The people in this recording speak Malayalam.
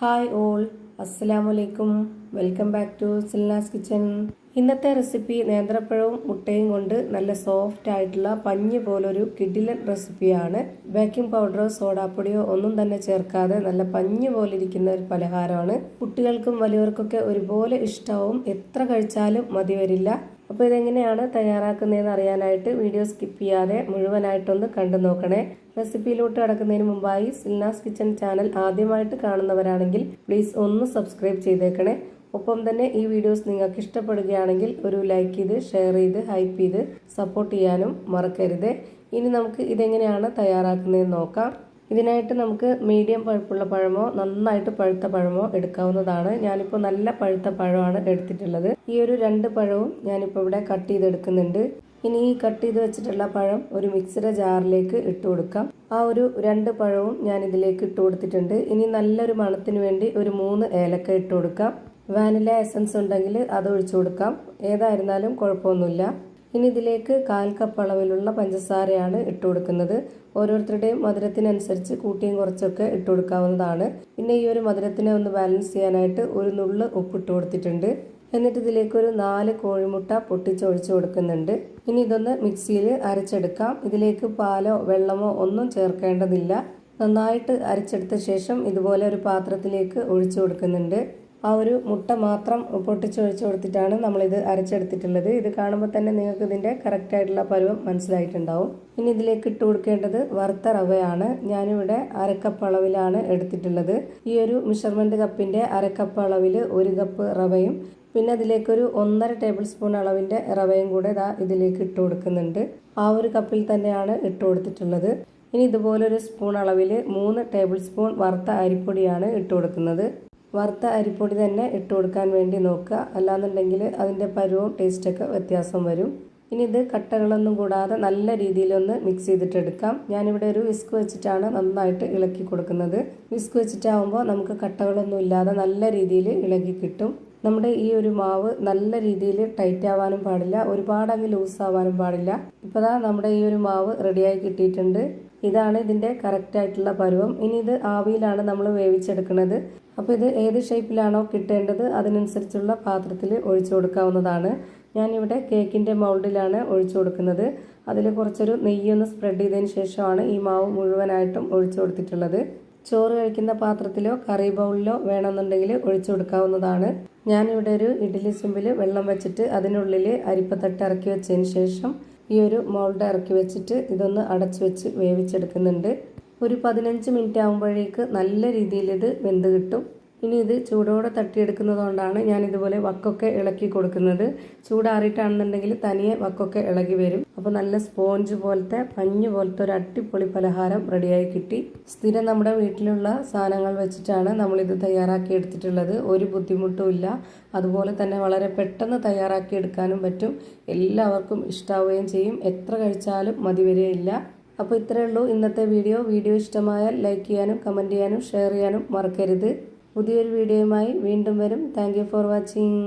ഹായ് ഓൾ, അസ്സലാമലൈക്കും. Welcome back to Silna's kitchen. ഇന്നത്തെ റെസിപ്പി നേന്ത്രപ്പഴവും മുട്ടയും കൊണ്ട് നല്ല സോഫ്റ്റ് ആയിട്ടുള്ള പഞ്ഞി പോലൊരു കിഡിലൻ റെസിപ്പിയാണ്. ബേക്കിംഗ് പൗഡറോ സോഡാപ്പൊടിയോ ഒന്നും തന്നെ ചേർക്കാതെ നല്ല പഞ്ഞി പോലെ ഇരിക്കുന്ന ഒരു പലഹാരമാണ്. കുട്ടികൾക്കും വലിയവർക്കൊക്കെ ഒരുപോലെ ഇഷ്ടമാവും. എത്ര കഴിച്ചാലും മതി വരില്ല. അപ്പോൾ ഇതെങ്ങനെയാണ് തയ്യാറാക്കുന്നതെന്ന് അറിയാനായിട്ട് വീഡിയോ സ്കിപ്പ് ചെയ്യാതെ മുഴുവനായിട്ടൊന്ന് കണ്ടു നോക്കണേ. റെസിപ്പിയിലോട്ട് കടക്കുന്നതിന് മുമ്പായി സിൽനാസ് കിച്ചൻ ചാനൽ ആദ്യമായിട്ട് കാണുന്നവരാണെങ്കിൽ പ്ലീസ് ഒന്ന് സബ്സ്ക്രൈബ് ചെയ്തേക്കണേ. ഒപ്പം തന്നെ ഈ വീഡിയോസ് നിങ്ങൾക്ക് ഇഷ്ടപ്പെടുകയാണെങ്കിൽ ഒരു ലൈക്ക് ചെയ്ത് ഷെയർ ചെയ്ത് ഹൈപ്പ് ചെയ്ത് സപ്പോർട്ട് ചെയ്യാനും മറക്കരുത്. ഇനി നമുക്ക് ഇതെങ്ങനെയാണ് തയ്യാറാക്കുന്നതെന്ന് നോക്കാം. ഇതിനായിട്ട് നമുക്ക് മീഡിയം പഴുപ്പുള്ള പഴമോ നന്നായിട്ട് പഴുത്ത പഴമോ എടുക്കാവുന്നതാണ്. ഞാനിപ്പോൾ നല്ല പഴുത്ത പഴമാണ് എടുത്തിട്ടുള്ളത്. ഈ ഒരു 2 പഴവും ഞാനിപ്പോൾ ഇവിടെ കട്ട് ചെയ്തെടുക്കുന്നുണ്ട്. ഇനി ഈ കട്ട് ചെയ്ത് വെച്ചിട്ടുള്ള പഴം ഒരു മിക്സിയുടെ ജാറിലേക്ക് ഇട്ട് കൊടുക്കാം. ആ ഒരു 2 പഴവും ഞാൻ ഇതിലേക്ക് ഇട്ട് കൊടുത്തിട്ടുണ്ട്. ഇനി നല്ലൊരു മണത്തിന് വേണ്ടി ഒരു 3 ഏലക്ക ഇട്ട് കൊടുക്കാം. വാനില എസൻസ് ഉണ്ടെങ്കിൽ അത് ഒഴിച്ചു കൊടുക്കാം. ഏതായിരുന്നാലും കുഴപ്പമൊന്നുമില്ല. ഇനി ഇതിലേക്ക് 1/4 കപ്പ് അളവിലുള്ള പഞ്ചസാരയാണ് ഇട്ട് കൊടുക്കുന്നത്. ഓരോരുത്തരുടെയും മധുരത്തിനനുസരിച്ച് കൂട്ടിയും കുറച്ചൊക്കെ ഇട്ട് കൊടുക്കാവുന്നതാണ്. പിന്നെ ഈ ഒരു മധുരത്തിനെ ഒന്ന് ബാലൻസ് ചെയ്യാനായിട്ട് ഒരു നുള്ള് ഉപ്പിട്ട് കൊടുത്തിട്ടുണ്ട്. എന്നിട്ട് ഇതിലേക്ക് ഒരു 4 കോഴിമുട്ട പൊട്ടിച്ചൊഴിച്ച് കൊടുക്കുന്നുണ്ട്. ഇനി ഇതൊന്ന് മിക്സിയിൽ അരച്ചെടുക്കാം. ഇതിലേക്ക് പാലോ വെള്ളമോ ഒന്നും ചേർക്കേണ്ടതില്ല. നന്നായിട്ട് അരച്ചെടുത്ത ശേഷം ഇതുപോലെ ഒരു പാത്രത്തിലേക്ക് ഒഴിച്ചു കൊടുക്കുന്നുണ്ട്. ആ ഒരു മുട്ട മാത്രം പൊട്ടിച്ചൊഴിച്ച് കൊടുത്തിട്ടാണ് നമ്മളിത് അരച്ചെടുത്തിട്ടുള്ളത്. ഇത് കാണുമ്പോൾ തന്നെ നിങ്ങൾക്ക് ഇതിൻ്റെ കറക്റ്റായിട്ടുള്ള പരുവം മനസ്സിലായിട്ടുണ്ടാവും. ഇനി ഇതിലേക്ക് ഇട്ട് കൊടുക്കേണ്ടത് വറുത്ത റവയാണ്. ഞാനിവിടെ 1/2 കപ്പ് അളവിലാണ് എടുത്തിട്ടുള്ളത്. ഈ ഒരു മെഷർമെൻറ്റ് കപ്പിൻ്റെ 1/2 കപ്പ് അളവിൽ 1 കപ്പ് റവയും പിന്നെ അതിലേക്കൊരു 1.5 ടേബിൾ സ്പൂൺ അളവിൻ്റെ റവയും കൂടെ ഇതിലേക്ക് ഇട്ട് കൊടുക്കുന്നുണ്ട്. ആ ഒരു കപ്പിൽ തന്നെയാണ് ഇട്ട് കൊടുത്തിട്ടുള്ളത്. ഇനി ഇതുപോലൊരു സ്പൂൺ അളവിൽ 3 ടേബിൾ സ്പൂൺ വറുത്ത അരിപ്പൊടിയാണ് ഇട്ട് കൊടുക്കുന്നത്. വറുത്ത അരിപ്പൊടി തന്നെ ഇട്ട് കൊടുക്കാൻ വേണ്ടി നോക്കുക. അല്ലാന്നുണ്ടെങ്കിൽ അതിൻ്റെ പരുവവും ടേസ്റ്റൊക്കെ വ്യത്യാസം വരും. ഇനി ഇത് കട്ടകളൊന്നും കൂടാതെ നല്ല രീതിയിലൊന്ന് മിക്സ് ചെയ്തിട്ടെടുക്കാം. ഞാനിവിടെ ഒരു വിസ്ക് വെച്ചിട്ടാണ് നന്നായിട്ട് ഇളക്കി കൊടുക്കുന്നത്. വിസ്ക് വെച്ചിട്ടാവുമ്പോൾ നമുക്ക് കട്ടകളൊന്നും ഇല്ലാതെ നല്ല രീതിയിൽ ഇളകി കിട്ടും. നമ്മുടെ ഈ ഒരു മാവ് നല്ല രീതിയിൽ ടൈറ്റ് ആവാനും പാടില്ല, ഒരുപാടങ്ങ് ലൂസ് ആവാനും പാടില്ല. ഇപ്പോൾ നമ്മുടെ ഈ ഒരു മാവ് റെഡിയായി കിട്ടിയിട്ടുണ്ട്. ഇതാണ് ഇതിൻ്റെ കറക്റ്റായിട്ടുള്ള പരുവം. ഇനി ഇത് ആവിയിലാണ് നമ്മൾ വേവിച്ചെടുക്കുന്നത്. അപ്പോൾ ഇത് ഏത് ഷേപ്പിലാണോ കിട്ടേണ്ടത് അതിനനുസരിച്ചുള്ള പാത്രത്തിൽ ഒഴിച്ചു കൊടുക്കാവുന്നതാണ്. ഞാനിവിടെ കേക്കിൻ്റെ മൗൾഡിലാണ് ഒഴിച്ചു കൊടുക്കുന്നത്. അതിൽ കുറച്ചൊരു നെയ്യൊന്ന് സ്പ്രെഡ് ചെയ്തതിന് ശേഷമാണ് ഈ മാവ് മുഴുവനായിട്ടും ഒഴിച്ചു കൊടുത്തിട്ടുള്ളത്. ചോറ് കഴിക്കുന്ന പാത്രത്തിലോ കറി ബൗളിലോ വേണമെന്നുണ്ടെങ്കിൽ ഒഴിച്ചു കൊടുക്കാവുന്നതാണ്. ഞാനിവിടെ ഒരു ഇഡ്ഡലി ചെമ്പിൽ വെള്ളം വെച്ചിട്ട് അതിനുള്ളിൽ അരിപ്പത്തട്ട് ഇറക്കി വെച്ചതിന് ശേഷം ഈ ഒരു മോൾഡ് ഇറക്കി വെച്ചിട്ട് ഇതൊന്ന് അടച്ചു വെച്ച് വേവിച്ചെടുക്കുന്നുണ്ട്. ഒരു 15 മിനിറ്റ് ആകുമ്പോഴേക്ക് നല്ല രീതിയിൽ ഇത് വെന്ത് കിട്ടും. ഇനി ഇത് ചൂടോടെ തട്ടിയെടുക്കുന്നത് കൊണ്ടാണ് ഞാൻ ഇതുപോലെ വക്കൊക്കെ ഇളക്കി കൊടുക്കുന്നത്. ചൂടാറിയിട്ടാണെന്നുണ്ടെങ്കിൽ തനിയെ വക്കൊക്കെ ഇളകി വരും. അപ്പോൾ നല്ല സ്പോഞ്ച് പോലത്തെ പഞ്ഞ് പോലത്തെ ഒരു അടിപൊളി പലഹാരം റെഡിയായി കിട്ടി. സ്ഥിരം നമ്മുടെ വീട്ടിലുള്ള സാധനങ്ങൾ വെച്ചിട്ടാണ് നമ്മളിത് തയ്യാറാക്കി എടുത്തിട്ടുള്ളത്. ഒരു ബുദ്ധിമുട്ടും ഇല്ല. അതുപോലെ തന്നെ വളരെ പെട്ടെന്ന് തയ്യാറാക്കി എടുക്കാനും പറ്റും. എല്ലാവർക്കും ഇഷ്ടാവുകയും ചെയ്യും. എത്ര കഴിച്ചാലും മതി വരികയില്ല. അപ്പോൾ ഇത്രയേ ഉള്ളൂ ഇന്നത്തെ വീഡിയോ. വീഡിയോ ഇഷ്ടമായാൽ ലൈക്ക് ചെയ്യാനും കമൻറ്റ് ചെയ്യാനും ഷെയർ ചെയ്യാനും മറക്കരുത്. പുതിയൊരു വീഡിയോയുമായി വീണ്ടും വരും. Thank you for watching.